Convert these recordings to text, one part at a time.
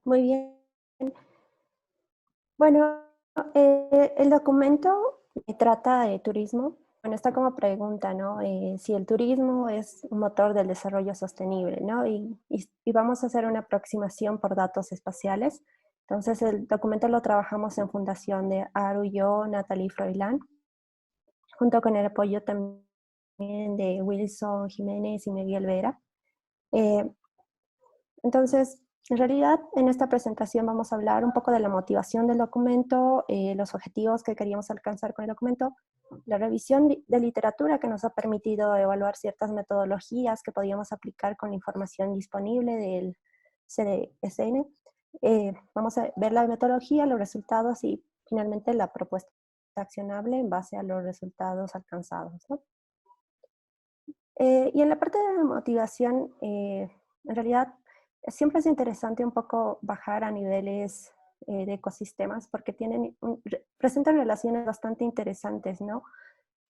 Muy bien. Bueno, el documento trata de turismo. Bueno, está como pregunta, ¿no? Si el turismo es un motor del desarrollo sostenible, ¿no? Y vamos a hacer una aproximación por datos espaciales. Entonces, el documento lo trabajamos en fundación de Aru y yo, Natalie Froilán, junto con el apoyo también de Wilson Jiménez y Miguel Vera. Eh, Entonces, en realidad, en esta presentación vamos a hablar un poco de la motivación del documento, los objetivos que queríamos alcanzar con el documento, la revisión de literatura que nos ha permitido evaluar ciertas metodologías que podíamos aplicar con la información disponible del CDSN. Vamos a ver la metodología, los resultados y finalmente la propuesta accionable en base a los resultados alcanzados, ¿no? Y en la parte de la motivación, en realidad siempre es interesante un poco bajar a niveles de ecosistemas porque presentan relaciones bastante interesantes, ¿no?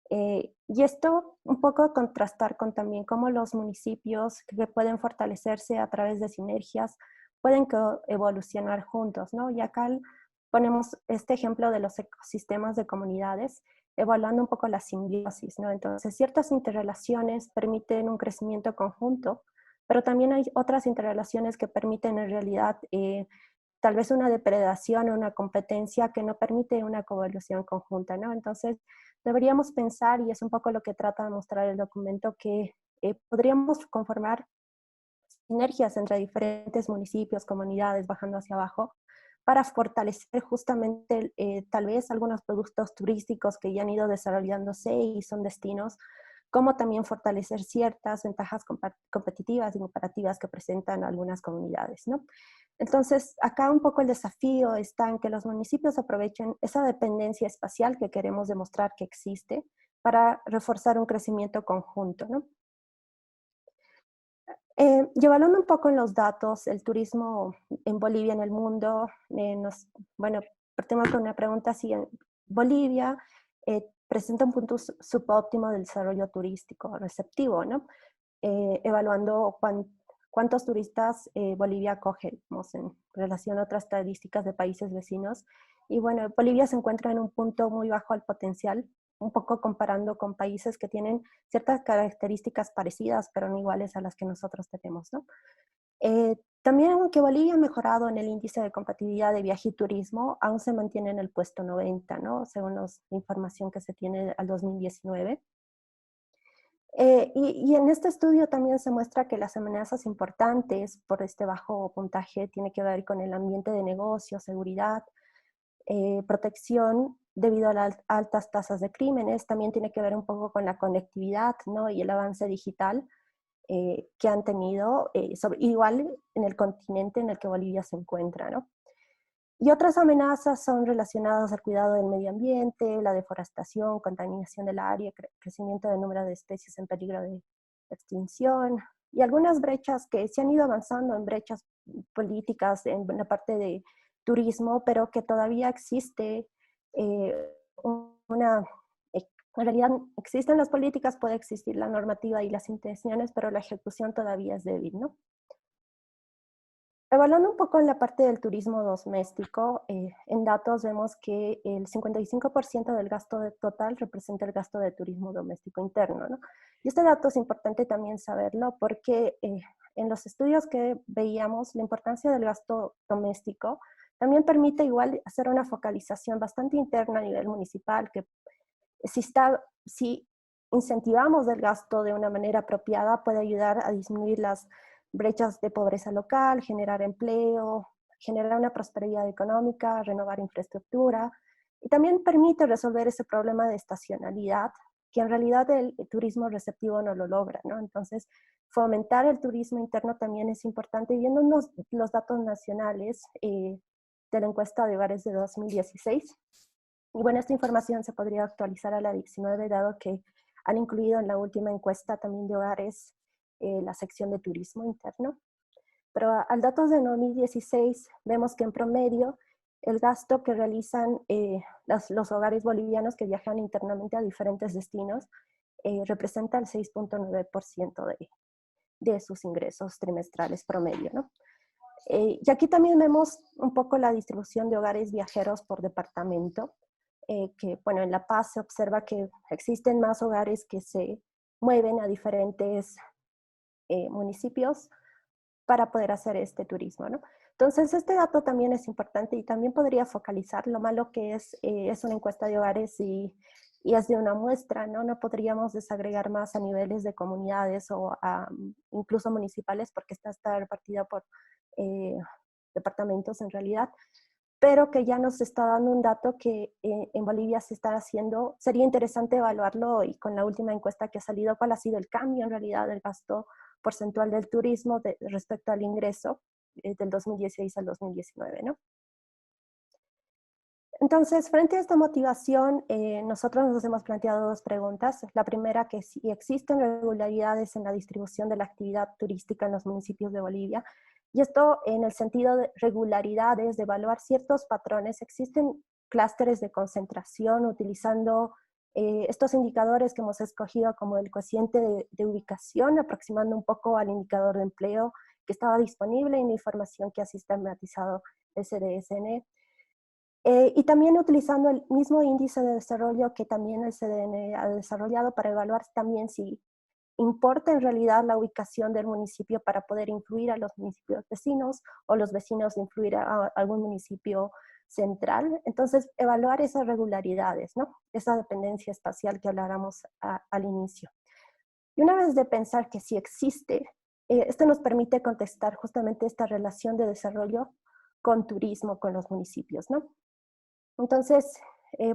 Y esto un poco contrastar con también cómo los municipios que pueden fortalecerse a través de sinergias pueden evolucionar juntos, ¿no? Y acá ponemos este ejemplo de los ecosistemas de comunidades, evaluando un poco la simbiosis, ¿no? Entonces, ciertas interrelaciones permiten un crecimiento conjunto, pero también hay otras interrelaciones que permiten en realidad tal vez una depredación o una competencia que no permite una coevolución conjunta, ¿no? Entonces, deberíamos pensar, y es un poco lo que trata de mostrar el documento, que podríamos conformar sinergias entre diferentes municipios, comunidades, bajando hacia abajo, para fortalecer justamente tal vez algunos productos turísticos que ya han ido desarrollándose y son destinos, como también fortalecer ciertas ventajas competitivas y comparativas que presentan algunas comunidades, ¿no? Entonces, acá un poco el desafío está en que los municipios aprovechen esa dependencia espacial que queremos demostrar que existe para reforzar un crecimiento conjunto, ¿no? Y evaluando un poco en los datos, el turismo en Bolivia, en el mundo, bueno, partimos con una pregunta si en Bolivia presenta un punto subóptimo del desarrollo turístico receptivo, ¿no? Evaluando cuántos turistas Bolivia acoge, digamos, en relación a otras estadísticas de países vecinos. Y bueno, Bolivia se encuentra en un punto muy bajo al potencial, un poco comparando con países que tienen ciertas características parecidas, pero no iguales a las que nosotros tenemos, ¿no? También aunque Bolivia ha mejorado en el índice de compatibilidad de viaje y turismo, aún se mantiene en el puesto 90, ¿no? Según la información que se tiene al 2019. Y en este estudio también se muestra que las amenazas importantes por este bajo puntaje tiene que ver con el ambiente de negocio, seguridad, protección debido a las altas tasas de crímenes, también tiene que ver un poco con la conectividad, ¿no? Y el avance digital que han tenido, igual en el continente en el que Bolivia se encuentra, ¿no? Y otras amenazas son relacionadas al cuidado del medio ambiente, la deforestación, contaminación del área, crecimiento del número de especies en peligro de extinción, y algunas brechas que se han ido avanzando en brechas políticas en la parte de turismo, pero que todavía existe una... En realidad existen las políticas, puede existir la normativa y las intenciones, pero la ejecución todavía es débil, ¿no? Evaluando un poco en la parte del turismo doméstico, en datos vemos que el 55% del gasto total representa el gasto de turismo doméstico interno, ¿no? Y este dato es importante también saberlo porque en los estudios que veíamos, la importancia del gasto doméstico también permite igual hacer una focalización bastante interna a nivel municipal, que si incentivamos el gasto de una manera apropiada, puede ayudar a disminuir las brechas de pobreza local, generar empleo, generar una prosperidad económica, renovar infraestructura, y también permite resolver ese problema de estacionalidad, que en realidad el turismo receptivo no lo logra, ¿no? Entonces, fomentar el turismo interno también es importante. Viendo los datos nacionales de la encuesta de hogares de 2016, y bueno, esta información se podría actualizar a la 19, dado que han incluido en la última encuesta también de hogares la sección de turismo interno. Pero al datos de 2016 vemos que en promedio el gasto que realizan los hogares bolivianos que viajan internamente a diferentes destinos representa el 6.9% de sus ingresos trimestrales promedio, ¿no? Y aquí también vemos un poco la distribución de hogares viajeros por departamento, que bueno, en La Paz se observa que existen más hogares que se mueven a diferentes municipios para poder hacer este turismo, ¿no? Entonces, este dato también es importante y también podría focalizar. Lo malo que es una encuesta de hogares y es de una muestra, ¿no? No podríamos desagregar más a niveles de comunidades o incluso municipales porque está repartida por eh, departamentos en realidad, pero que ya nos está dando un dato que en Bolivia se está haciendo. Sería interesante evaluarlo y con la última encuesta que ha salido, cuál ha sido el cambio en realidad del gasto porcentual del turismo respecto al ingreso del 2016 al 2019, ¿no? Entonces, frente a esta motivación, nosotros nos hemos planteado dos preguntas. La primera, que si existen regularidades en la distribución de la actividad turística en los municipios de Bolivia. Y esto en el sentido de regularidades, de evaluar ciertos patrones. Existen clústeres de concentración utilizando estos indicadores que hemos escogido como el cociente de ubicación, aproximando un poco al indicador de empleo que estaba disponible en la información que ha sistematizado el CDSN. Y también utilizando el mismo índice de desarrollo que también el CDN ha desarrollado para evaluar también si importa en realidad la ubicación del municipio para poder influir a los municipios vecinos o los vecinos influir a algún municipio central. Entonces, evaluar esas regularidades, ¿no? Esa dependencia espacial que habláramos al inicio. Y una vez de pensar que sí existe, esto nos permite contestar justamente esta relación de desarrollo con turismo, con los municipios, ¿no? Entonces,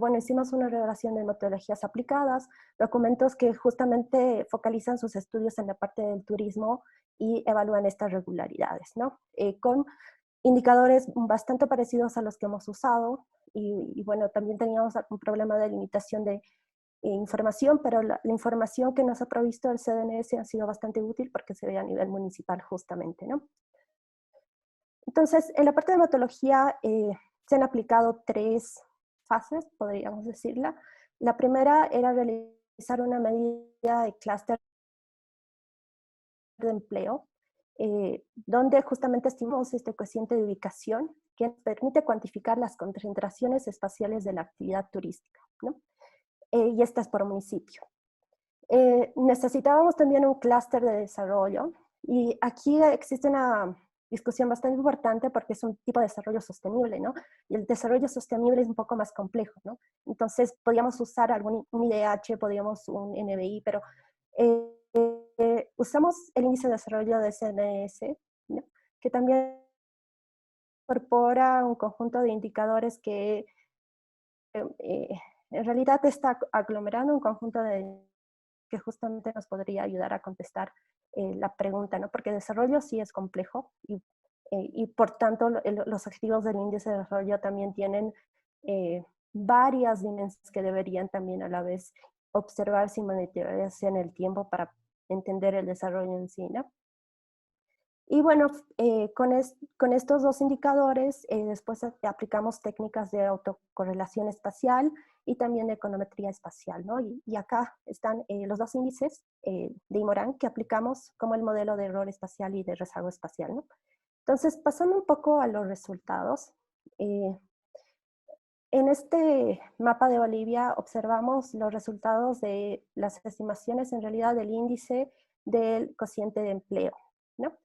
bueno, hicimos una relación de metodologías aplicadas, documentos que justamente focalizan sus estudios en la parte del turismo y evalúan estas regularidades, ¿no? Con indicadores bastante parecidos a los que hemos usado y bueno, también teníamos un problema de limitación de información, pero la información que nos ha provisto el CDNS ha sido bastante útil porque se ve a nivel municipal justamente, ¿no? Entonces, en la parte de metodología se han aplicado tres fases, podríamos decirla. La primera era realizar una medida de clúster de empleo, donde justamente estimamos este cociente de ubicación que permite cuantificar las concentraciones espaciales de la actividad turística, ¿no? Y esta es por municipio. Necesitábamos también un clúster de desarrollo y aquí existe una discusión bastante importante porque es un tipo de desarrollo sostenible, ¿no? Y el desarrollo sostenible es un poco más complejo, ¿no? Entonces, podíamos usar un IDH, podíamos un NBI, pero usamos el índice de desarrollo de CNS, ¿no? Que también incorpora un conjunto de indicadores que en realidad está aglomerando un conjunto de que justamente nos podría ayudar a contestar la pregunta, ¿no? Porque desarrollo sí es complejo y por tanto los objetivos del índice de desarrollo también tienen eh, varias dimensiones que deberían también a la vez observarse y monitorearse en el tiempo para entender el desarrollo en sí, ¿no? Y bueno, con estos dos indicadores, después aplicamos técnicas de autocorrelación espacial y también de econometría espacial, ¿no? Y acá están los dos índices de IMORAN que aplicamos como el modelo de error espacial y de rezago espacial, ¿no? Entonces, pasando un poco a los resultados, eh, en este mapa de Bolivia observamos los resultados de las estimaciones en realidad del índice del cociente de empleo, ¿no?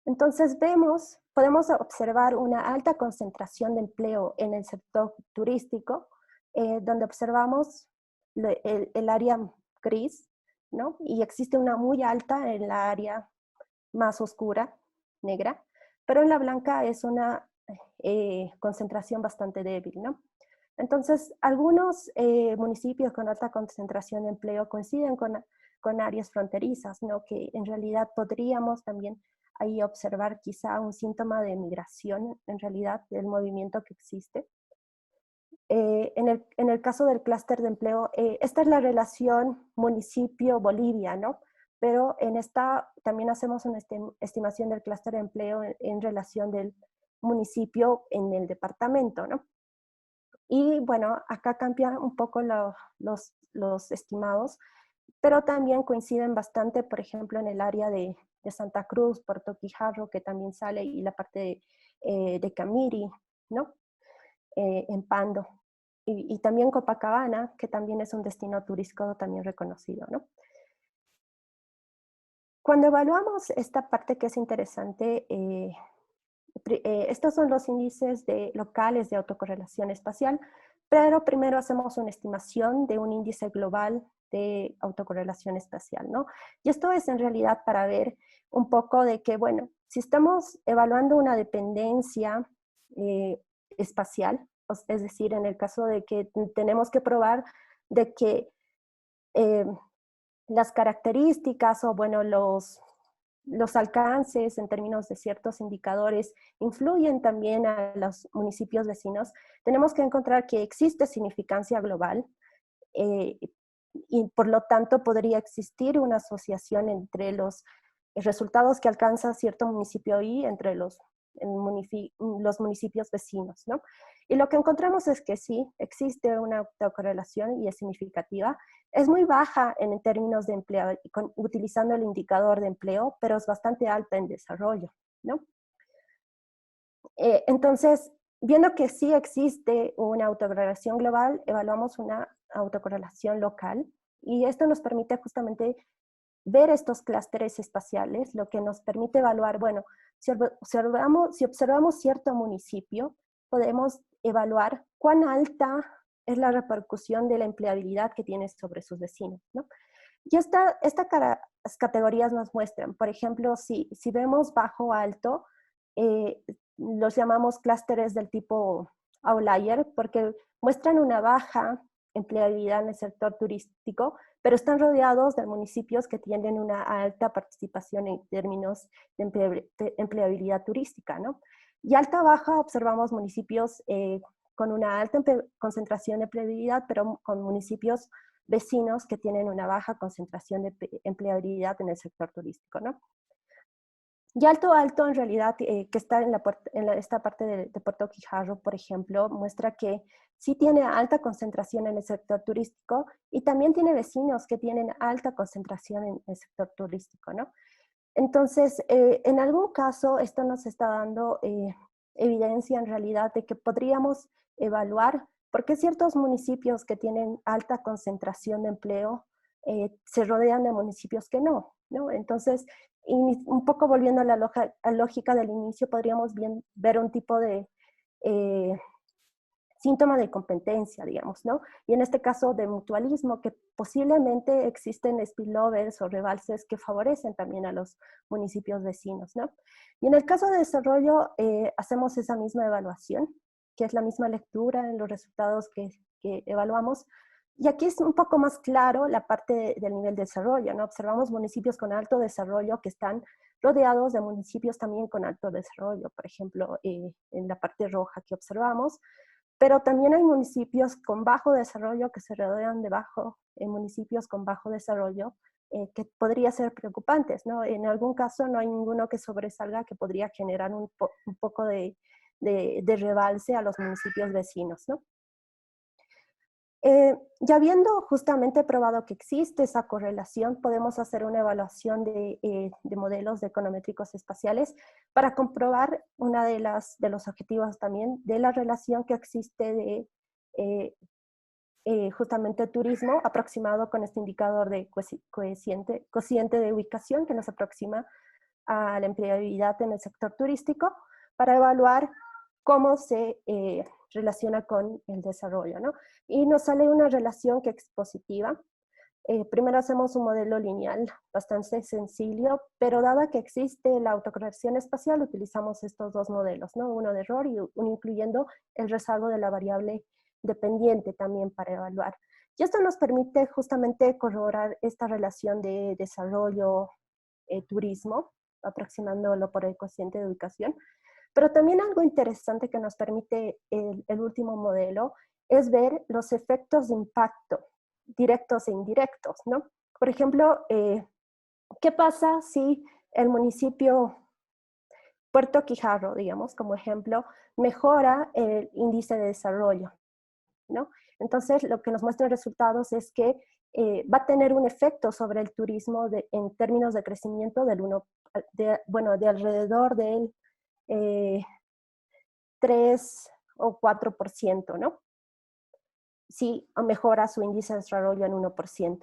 Entonces podemos observar una alta concentración de empleo en el sector turístico, donde observamos el área gris, ¿no? Y existe una muy alta en la área más oscura, negra, pero en la blanca es una concentración bastante débil, ¿no? Entonces, algunos municipios con alta concentración de empleo coinciden con áreas fronterizas, ¿no? Que en realidad podríamos también ahí observar quizá un síntoma de migración, en realidad, del movimiento que existe. En el caso del clúster de empleo, esta es la relación municipio-Bolivia, ¿no? Pero en esta también hacemos una estimación del clúster de empleo en relación del municipio en el departamento, ¿no? Y bueno, acá cambian un poco los estimados. pero también coinciden bastante, por ejemplo, en el área de Santa Cruz, Puerto Quijarro, que también sale, y la parte de Camiri, ¿no? En Pando. Y también Copacabana, que también es un destino turístico también reconocido, ¿no? Cuando evaluamos esta parte que es interesante, estos son los índices locales de autocorrelación espacial, pero primero hacemos una estimación de un índice global de autocorrelación espacial, ¿no? Y esto es en realidad para ver un poco de que, bueno, si estamos evaluando una dependencia espacial, es decir, en el caso de que tenemos que probar de que eh, las características o, bueno, los alcances en términos de ciertos indicadores influyen también a los municipios vecinos, tenemos que encontrar que existe significancia global eh, y por lo tanto podría existir una asociación entre los resultados que alcanza cierto municipio y entre los municipios vecinos, ¿no? Y lo que encontramos es que sí, existe una autocorrelación y es significativa. Es muy baja en términos de empleo, utilizando el indicador de empleo, pero es bastante alta en desarrollo, ¿no? Entonces, viendo que sí existe una autocorrelación global, evaluamos una autocorrelación local y esto nos permite justamente ver estos clústeres espaciales, lo que nos permite evaluar, bueno, si observamos cierto municipio, podemos evaluar cuán alta es la repercusión de la empleabilidad que tiene sobre sus vecinos, ¿no? Y estas categorías nos muestran, por ejemplo, si vemos bajo alto, los llamamos clústeres del tipo outlier porque muestran una baja empleabilidad en el sector turístico, pero están rodeados de municipios que tienen una alta participación en términos de empleabilidad turística, ¿no? Y alta-baja observamos municipios con una alta concentración de empleabilidad, pero con municipios vecinos que tienen una baja concentración de empleabilidad en el sector turístico, ¿no? Y alto en realidad, que está esta parte de Puerto Quijarro, por ejemplo, muestra que sí tiene alta concentración en el sector turístico y también tiene vecinos que tienen alta concentración en el sector turístico, ¿no? Entonces, en algún caso, esto nos está dando evidencia en realidad de que podríamos evaluar por qué ciertos municipios que tienen alta concentración de empleo se rodean de municipios que no, ¿no? Entonces, un poco volviendo a la lógica del inicio, podríamos ver un tipo de eh, síntoma de competencia, digamos, ¿no? Y en este caso de mutualismo, que posiblemente existen spillovers o rebalses que favorecen también a los municipios vecinos, ¿no? Y en el caso de desarrollo, hacemos esa misma evaluación, que es la misma lectura en los resultados que evaluamos. Y aquí es un poco más claro la parte del nivel de desarrollo, ¿no? Observamos municipios con alto desarrollo que están rodeados de municipios también con alto desarrollo, por ejemplo, en la parte roja que observamos, pero también hay municipios con bajo desarrollo que se rodean de municipios con bajo desarrollo que podría ser preocupantes, ¿no? En algún caso no hay ninguno que sobresalga que podría generar un poco de rebalse a los municipios vecinos, ¿no? Ya habiendo justamente probado que existe esa correlación, podemos hacer una evaluación de modelos de econométricos espaciales para comprobar una de los objetivos también de la relación que existe de justamente turismo aproximado con este indicador de cociente de ubicación que nos aproxima a la empleabilidad en el sector turístico para evaluar cómo se relaciona con el desarrollo, ¿no? Y nos sale una relación que es positiva. Primero hacemos un modelo lineal bastante sencillo, pero dada que existe la autocorrección espacial, utilizamos estos dos modelos, ¿no? Uno de error y uno incluyendo el rezago de la variable dependiente también para evaluar. Y esto nos permite justamente corroborar esta relación de desarrollo, turismo, aproximándolo por el cociente de ubicación. Pero también algo interesante que nos permite el último modelo es ver los efectos de impacto directos e indirectos, ¿no? Por ejemplo, ¿qué pasa si el municipio Puerto Quijarro, digamos, como ejemplo, mejora el índice de desarrollo, ¿no? Entonces, lo que nos muestran resultados es que va a tener un efecto sobre el turismo en términos de crecimiento del de alrededor del 3 o 4%, ¿no? Si mejora su índice de desarrollo en 1%.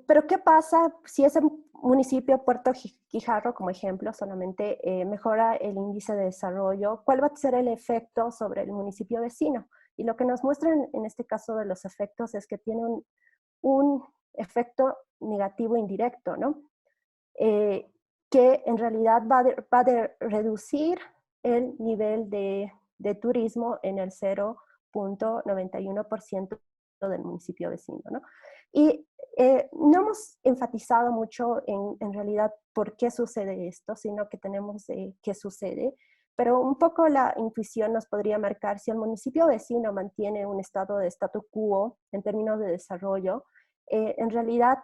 Pero ¿qué pasa si ese municipio, Puerto Quijarro, como ejemplo, solamente mejora el índice de desarrollo? ¿Cuál va a ser el efecto sobre el municipio vecino? Y lo que nos muestran en este caso de los efectos es que tiene un efecto negativo indirecto, ¿no? Que en realidad va a reducir el nivel de turismo en el 0.91% del municipio vecino, ¿no? Y no hemos enfatizado mucho en realidad por qué sucede esto, sino que tenemos qué sucede, pero un poco la intuición nos podría marcar si el municipio vecino mantiene un estado de statu quo en términos de desarrollo, en realidad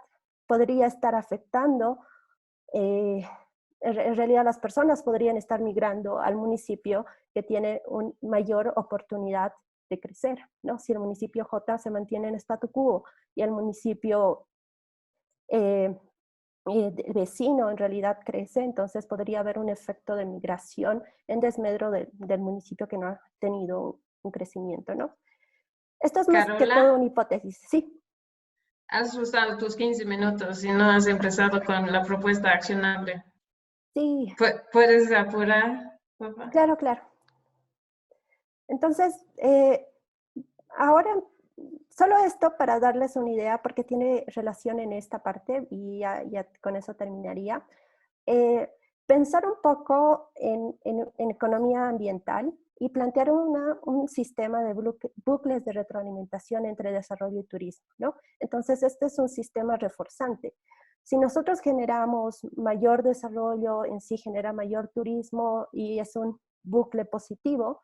podría estar afectando, en realidad las personas podrían estar migrando al municipio que tiene una mayor oportunidad de crecer, ¿no? Si el municipio J se mantiene en statu quo y el municipio vecino en realidad crece, entonces podría haber un efecto de migración en desmedro del municipio que no ha tenido un crecimiento, ¿no? Esto es más que todo Carola, una hipótesis, sí. has usado tus 15 minutos y no has empezado con la propuesta accionable. Sí, ¿Puedes apurar, por favor? claro, claro. Entonces, ahora, solo esto para darles una idea, porque tiene relación en esta parte y ya con eso terminaría. Pensar un poco en economía ambiental y plantear un sistema de bucles de retroalimentación entre desarrollo y turismo, ¿no? Entonces, este es un sistema reforzante. Si nosotros generamos mayor desarrollo, en sí genera mayor turismo y es un bucle positivo,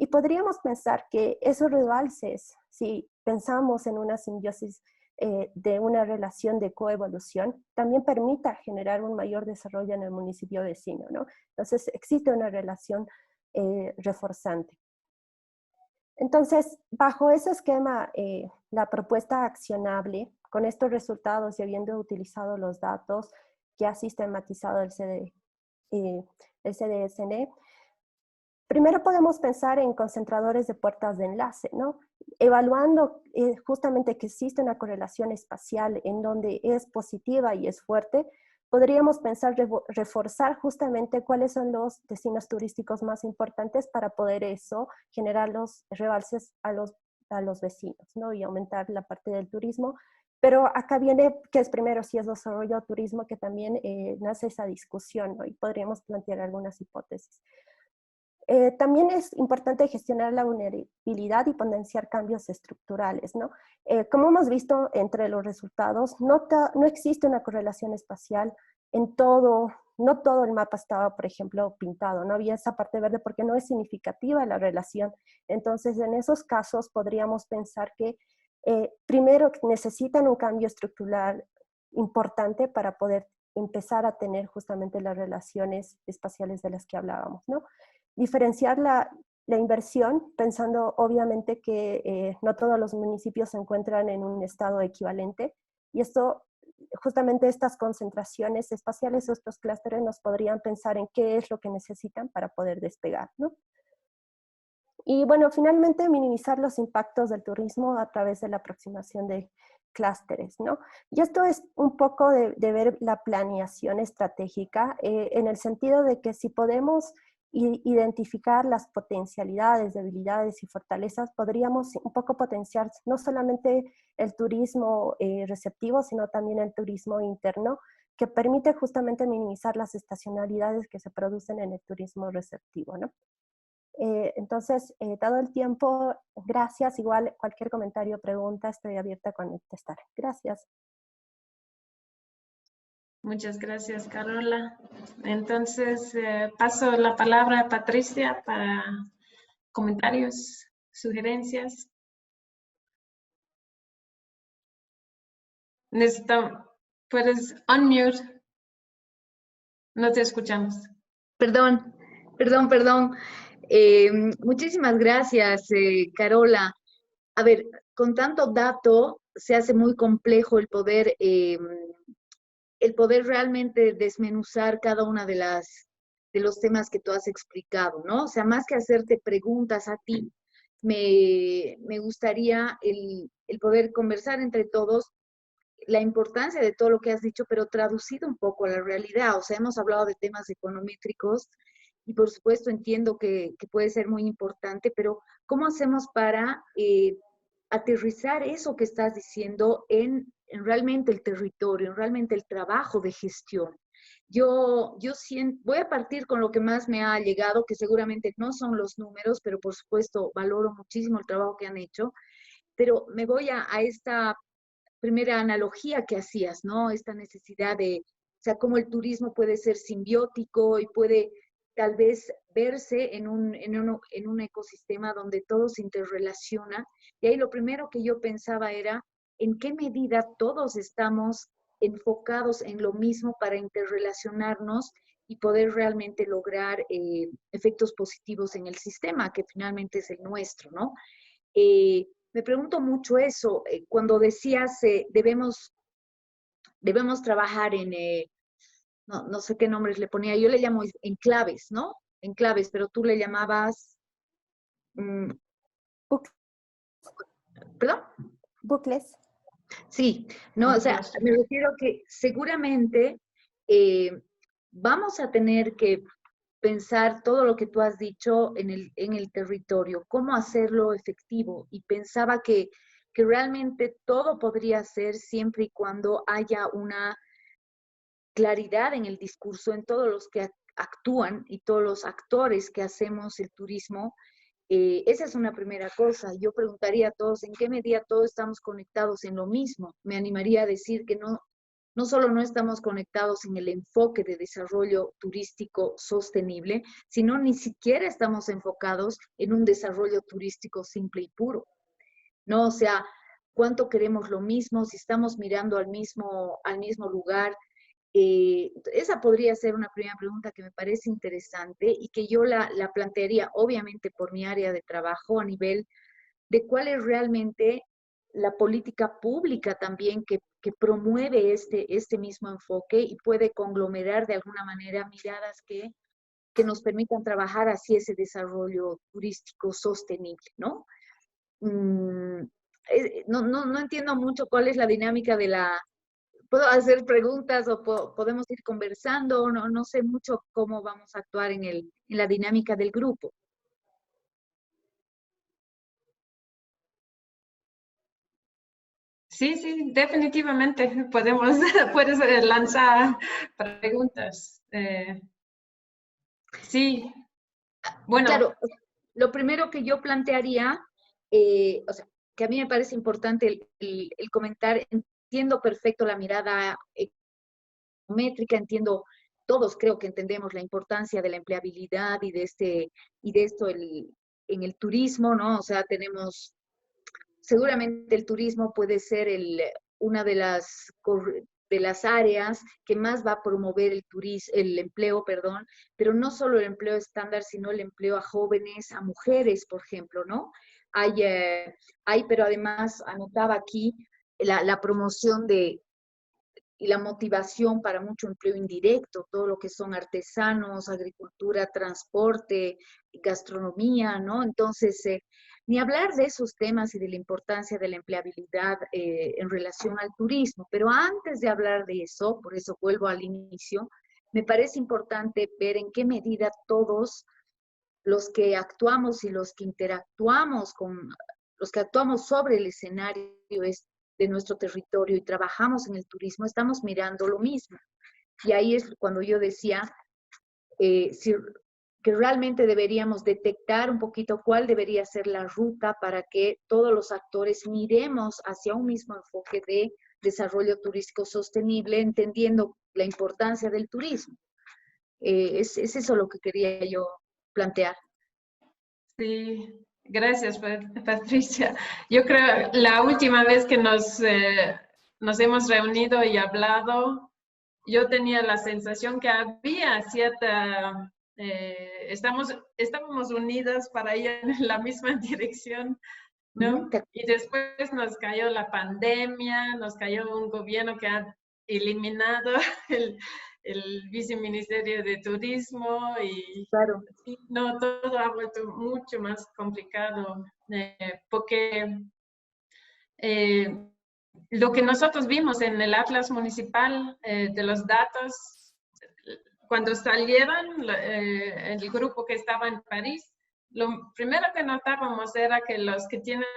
y podríamos pensar que esos rebalses, si pensamos en una simbiosis de una relación de coevolución, también permita generar un mayor desarrollo en el municipio vecino, ¿no? Entonces, existe una relación reforzante. Entonces, bajo ese esquema, la propuesta accionable, con estos resultados y habiendo utilizado los datos que ha sistematizado el CDSN, primero podemos pensar en concentradores de puertas de enlace, ¿no? Evaluando justamente que existe una correlación espacial en donde es positiva y es fuerte, podríamos pensar reforzar justamente cuáles son los destinos turísticos más importantes para poder eso generar los rebalses a los vecinos, ¿no? Y aumentar la parte del turismo. Pero acá viene que es primero si es desarrollo o turismo, que también nace esa discusión, ¿no? Y podríamos plantear algunas hipótesis. También es importante gestionar la vulnerabilidad y potenciar cambios estructurales, ¿no? Como hemos visto entre los resultados, no existe una correlación espacial en todo, no todo el mapa estaba, por ejemplo, pintado, no había esa parte verde porque no es significativa la relación. Entonces, en esos casos podríamos pensar que primero necesitan un cambio estructural importante para poder empezar a tener justamente las relaciones espaciales de las que hablábamos, ¿no? Diferenciar la inversión, pensando obviamente que no todos los municipios se encuentran en un estado equivalente, y esto, justamente estas concentraciones espaciales o estos clústeres nos podrían pensar en qué es lo que necesitan para poder despegar, ¿no? Y bueno, finalmente minimizar los impactos del turismo a través de la aproximación de clústeres, ¿no? Y esto es un poco de ver la planeación estratégica en el sentido de que si podemos identificar las potencialidades, debilidades y fortalezas, podríamos un poco potenciar no solamente el turismo receptivo, sino también el turismo interno, que permite justamente minimizar las estacionalidades que se producen en el turismo receptivo, ¿no? Entonces, dado el tiempo, gracias. Igual cualquier comentario o pregunta, estoy abierta a contestar. Gracias. Muchas gracias, Carola. Entonces, paso la palabra a Patricia para comentarios, sugerencias. Puedes unmute. No te escuchamos. Perdón, perdón. Muchísimas gracias, Carola. A ver, con tanto dato, se hace muy complejo el poder realmente desmenuzar cada una de los temas que tú has explicado, ¿no? O sea, más que hacerte preguntas a ti, me gustaría el poder conversar entre todos la importancia de todo lo que has dicho, pero traducido un poco a la realidad. O sea, hemos hablado de temas econométricos y por supuesto entiendo que puede ser muy importante, pero ¿cómo hacemos para aterrizar eso que estás diciendo en realmente el territorio, en realmente el trabajo de gestión? Yo siento, voy a partir con lo que más me ha llegado, que seguramente no son los números, pero por supuesto valoro muchísimo el trabajo que han hecho, pero me voy a esta primera analogía que hacías, ¿no? Esta necesidad de, o sea, cómo el turismo puede ser simbiótico y puede tal vez verse en un ecosistema donde todo se interrelaciona. Y ahí lo primero que yo pensaba era, ¿en qué medida todos estamos enfocados en lo mismo para interrelacionarnos y poder realmente lograr efectos positivos en el sistema, que finalmente es el nuestro, ¿no? Me pregunto mucho eso, cuando decías debemos trabajar en, no sé qué nombres le ponía, yo le llamo enclaves, ¿no? Enclaves, pero tú le llamabas, mm, Buc- ¿perdón? Bucles. Sí, no, o sea, me refiero que seguramente vamos a tener que pensar todo lo que tú has dicho en el territorio, cómo hacerlo efectivo. Y pensaba que realmente todo podría ser siempre y cuando haya una claridad en el discurso, en todos los que actúan y todos los actores que hacemos el turismo. Esa es una primera cosa. Yo preguntaría a todos en qué medida todos estamos conectados en lo mismo. Me animaría a decir que no solo no estamos conectados en el enfoque de desarrollo turístico sostenible, sino ni siquiera estamos enfocados en un desarrollo turístico simple y puro, ¿no? O sea, ¿cuánto queremos lo mismo? Si estamos mirando al mismo lugar. Esa podría ser una primera pregunta que me parece interesante y que yo la plantearía, obviamente, por mi área de trabajo a nivel de cuál es realmente la política pública también que promueve este mismo enfoque y puede conglomerar de alguna manera miradas que nos permitan trabajar hacia ese desarrollo turístico sostenible, ¿no? No entiendo mucho cuál es la dinámica de la... ¿Puedo hacer preguntas o podemos ir conversando? No sé mucho cómo vamos a actuar en la dinámica del grupo. Sí, sí, definitivamente puedes lanzar preguntas. Sí, bueno, Claro, lo primero que yo plantearía, o sea, que a mí me parece importante el comentar, entiendo perfecto la mirada econométrica, entiendo, todos creo que entendemos la importancia de la empleabilidad y de esto en el turismo, ¿no? O sea, seguramente el turismo puede ser una de las áreas que más va a promover el empleo, perdón, pero no solo el empleo estándar, sino el empleo a jóvenes, a mujeres, por ejemplo, ¿no? Pero además anotaba aquí la promoción y la motivación para mucho empleo indirecto, todo lo que son artesanos, agricultura, transporte, gastronomía, ¿no? Entonces, ni hablar de esos temas y de la importancia de la empleabilidad en relación al turismo, pero antes de hablar de eso, por eso vuelvo al inicio, me parece importante ver en qué medida todos los que actuamos y los que interactuamos los que actuamos sobre el escenario de nuestro territorio y trabajamos en el turismo, estamos mirando lo mismo. Y ahí es cuando yo decía que realmente deberíamos detectar un poquito cuál debería ser la ruta para que todos los actores miremos hacia un mismo enfoque de desarrollo turístico sostenible, entendiendo la importancia del turismo. Es eso lo que quería yo plantear. sí, gracias, Patricia. Yo creo la última vez que nos hemos reunido y hablado, yo tenía la sensación que había cierta, estábamos unidas para ir en la misma dirección. ¿no? Y después nos cayó la pandemia, nos cayó un gobierno que ha eliminado el viceministerio de turismo y Claro. no, todo ha vuelto mucho más complicado porque lo que nosotros vimos en el Atlas Municipal de los datos, cuando salieron el grupo que estaba en París, lo primero que notábamos era que los que tienen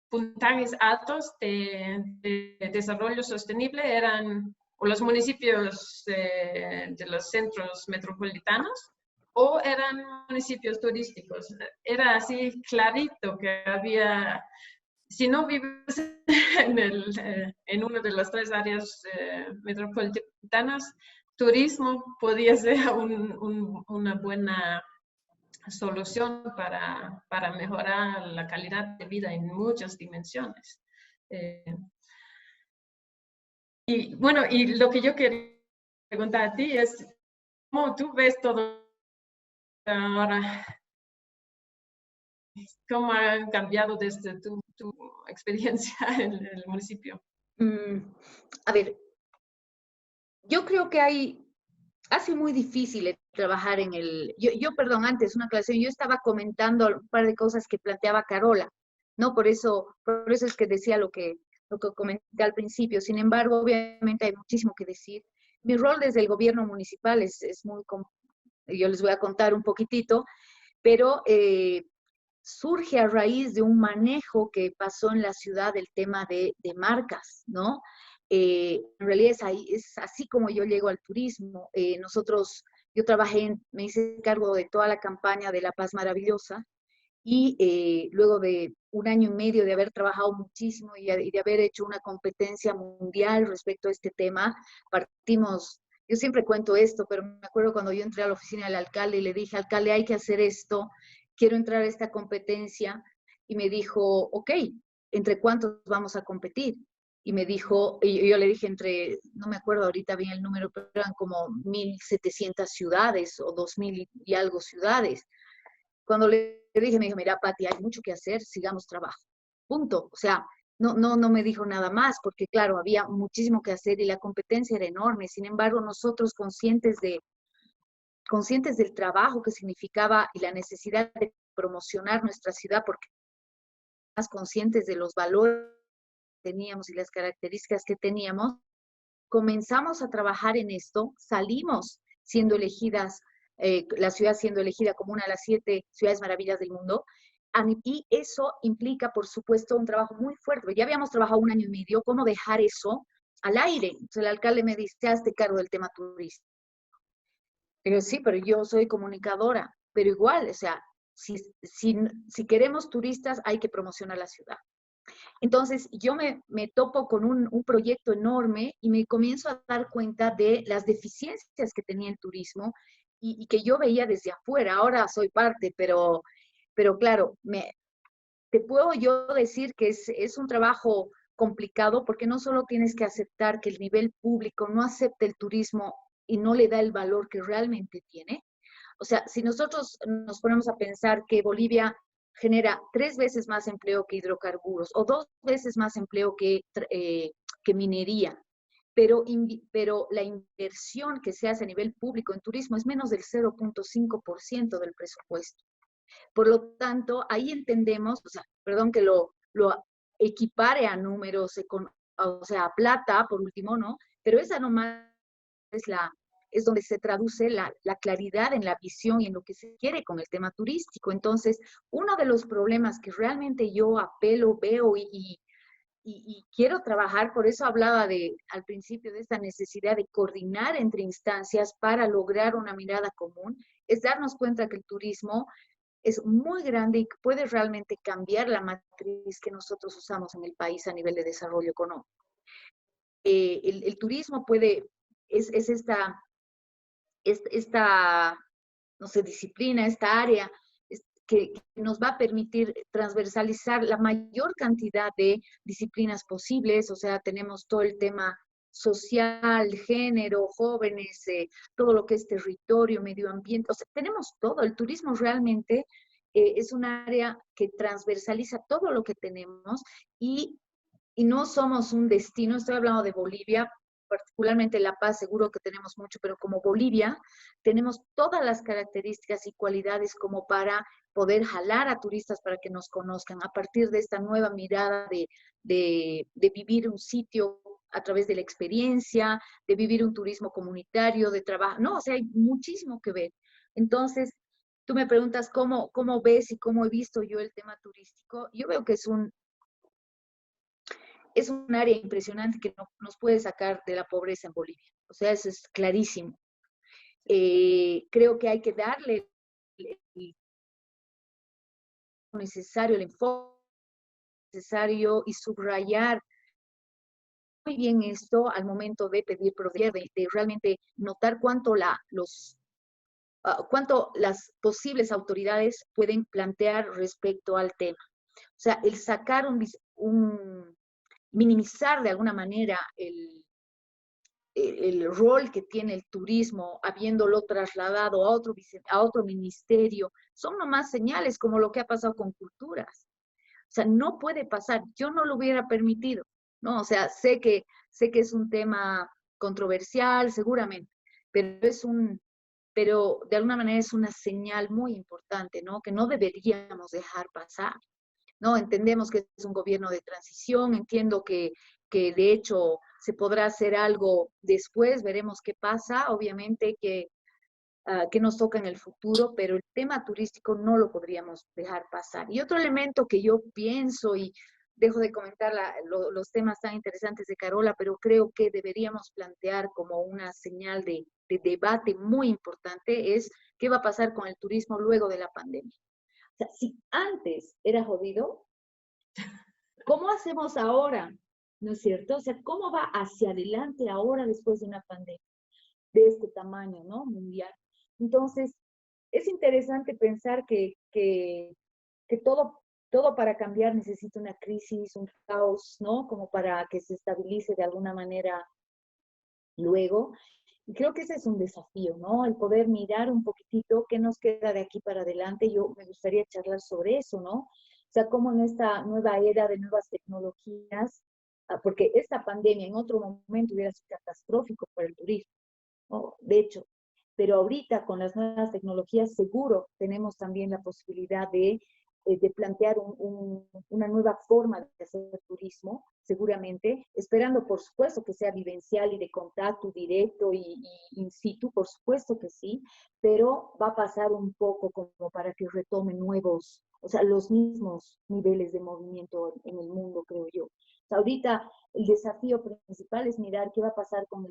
puntajes altos de desarrollo sostenible eran o los municipios de los centros metropolitanos o eran municipios turísticos. Era así clarito que había, si no vives en una de las tres áreas metropolitanas, turismo podía ser una buena solución para mejorar la calidad de vida en muchas dimensiones. Y bueno, y lo que yo quería preguntar a ti es, ¿cómo tú ves todo ahora? ¿Cómo ha cambiado desde tu experiencia en el municipio? A ver, yo creo que hace muy difícil trabajar en perdón, antes una aclaración, yo estaba comentando un par de cosas que planteaba Carola, ¿no? Por eso es que decía lo que comenté al principio. Sin embargo, obviamente hay muchísimo que decir. Mi rol desde el gobierno municipal es muy, yo les voy a contar un poquitito, pero surge a raíz de un manejo que pasó en la ciudad del tema de marcas, ¿no? En realidad es así como yo llego al turismo. Yo me hice cargo de toda la campaña de La Paz Maravillosa y luego de un año y medio de haber trabajado muchísimo y de haber hecho una competencia mundial respecto a este tema, yo siempre cuento esto, pero me acuerdo cuando yo entré a la oficina del alcalde y le dije, alcalde, hay que hacer esto, quiero entrar a esta competencia, y me dijo, ok, ¿entre cuántos vamos a competir? Y me dijo, y yo le dije no me acuerdo ahorita bien el número, pero eran como 1.700 ciudades o 2.000 y algo ciudades. Cuando le dije, me dijo, mira, Pati, hay mucho que hacer, sigamos trabajo. Punto. O sea, no me dijo nada más, porque claro, había muchísimo que hacer y la competencia era enorme. Sin embargo, nosotros conscientes del trabajo que significaba y la necesidad de promocionar nuestra ciudad, porque más conscientes de los valores que teníamos y las características que teníamos, comenzamos a trabajar en esto, salimos siendo elegidas, la ciudad siendo elegida como una de las 7 ciudades maravillas del mundo, y eso implica, por supuesto, un trabajo muy fuerte. Ya habíamos trabajado un año y medio, ¿cómo dejar eso al aire? Entonces el alcalde me dice, hazte cargo del tema turístico. Pero sí, pero yo soy comunicadora, pero igual, o sea, si queremos turistas, hay que promocionar la ciudad. Entonces, yo me topo con un proyecto enorme y me comienzo a dar cuenta de las deficiencias que tenía el turismo y que yo veía desde afuera. Ahora soy parte, pero claro, te puedo yo decir que es un trabajo complicado porque no solo tienes que aceptar que el nivel público no acepta el turismo y no le da el valor que realmente tiene. O sea, si nosotros nos ponemos a pensar que Bolivia genera 3 veces más empleo que hidrocarburos o 2 veces más empleo que minería, pero la inversión que se hace a nivel público en turismo es menos del 0.5% del presupuesto. Por lo tanto, ahí entendemos, o sea, perdón que lo equipare a números, o sea, a plata, por último, ¿no? Pero esa nomás es donde se traduce la claridad en la visión y en lo que se quiere con el tema turístico. Entonces, uno de los problemas que realmente yo apelo, veo y quiero trabajar, por eso hablaba al principio de esta necesidad de coordinar entre instancias para lograr una mirada común, es darnos cuenta que el turismo es muy grande y puede realmente cambiar la matriz que nosotros usamos en el país a nivel de desarrollo económico. El turismo es esta, no sé, disciplina, esta área que nos va a permitir transversalizar la mayor cantidad de disciplinas posibles. O sea, tenemos todo el tema social, género, jóvenes, todo lo que es territorio, medio ambiente. O sea, tenemos todo. El turismo realmente es un área que transversaliza todo lo que tenemos y no somos un destino, estoy hablando de Bolivia, particularmente La Paz, seguro que tenemos mucho, pero como Bolivia tenemos todas las características y cualidades como para poder jalar a turistas para que nos conozcan a partir de esta nueva mirada de vivir un sitio a través de la experiencia, de vivir un turismo comunitario, de trabajo, no, o sea, hay muchísimo que ver. Entonces, tú me preguntas cómo ves y cómo he visto yo el tema turístico. Yo veo que es un área impresionante que nos puede sacar de la pobreza en Bolivia. O sea, eso es clarísimo. Creo que hay que darle el necesario, el enfoque necesario y subrayar muy bien esto al momento de pedir proveer, de realmente notar cuánto las posibles autoridades pueden plantear respecto al tema. O sea, el sacar minimizar de alguna manera el rol que tiene el turismo, habiéndolo trasladado a otro ministerio, son nomás señales como lo que ha pasado con culturas. O sea, no puede pasar, yo no lo hubiera permitido, ¿no? O sea, sé que es un tema controversial, seguramente, pero de alguna manera es una señal muy importante, ¿no? Que no deberíamos dejar pasar, ¿no? Entendemos que es un gobierno de transición, entiendo que de hecho se podrá hacer algo después, veremos qué pasa, obviamente que nos toca en el futuro, pero el tema turístico no lo podríamos dejar pasar. Y otro elemento que yo pienso, y dejo de comentar los temas tan interesantes de Carola, pero creo que deberíamos plantear como una señal de debate muy importante, es qué va a pasar con el turismo luego de la pandemia. O sea, si antes era jodido, ¿cómo hacemos ahora? ¿No es cierto? O sea, ¿cómo va hacia adelante ahora después de una pandemia de este tamaño, ¿no? Mundial. Entonces, es interesante pensar que todo para cambiar necesita una crisis, un caos, ¿no? Como para que se estabilice de alguna manera luego. Y creo que ese es un desafío, ¿no? El poder mirar un poquitito qué nos queda de aquí para adelante. Yo me gustaría charlar sobre eso, ¿no? O sea, cómo en esta nueva era de nuevas tecnologías, porque esta pandemia en otro momento hubiera sido catastrófico para el turismo, ¿no? De hecho, pero ahorita con las nuevas tecnologías seguro tenemos también la posibilidad de plantear una nueva forma de hacer turismo, seguramente, esperando por supuesto que sea vivencial y de contacto directo y in situ, por supuesto que sí, pero va a pasar un poco como para que retomen nuevos, o sea, los mismos niveles de movimiento en el mundo, creo yo. O sea, ahorita el desafío principal es mirar qué va a pasar con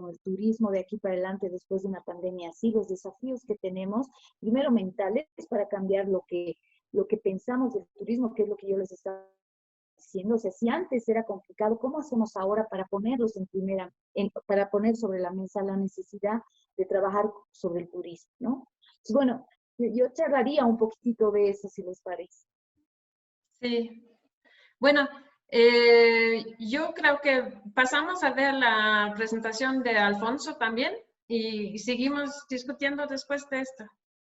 el turismo de aquí para adelante después de una pandemia así, los desafíos que tenemos, primero mentales, para cambiar lo que pensamos del turismo, que es lo que yo les estaba diciendo. O sea, si antes era complicado, ¿cómo hacemos ahora para ponerlos para poner sobre la mesa la necesidad de trabajar sobre el turismo, ¿no? Entonces, bueno, yo charlaría un poquitito de eso, si les parece. Sí. Bueno, yo creo que pasamos a ver la presentación de Alfonso también y seguimos discutiendo después de esto.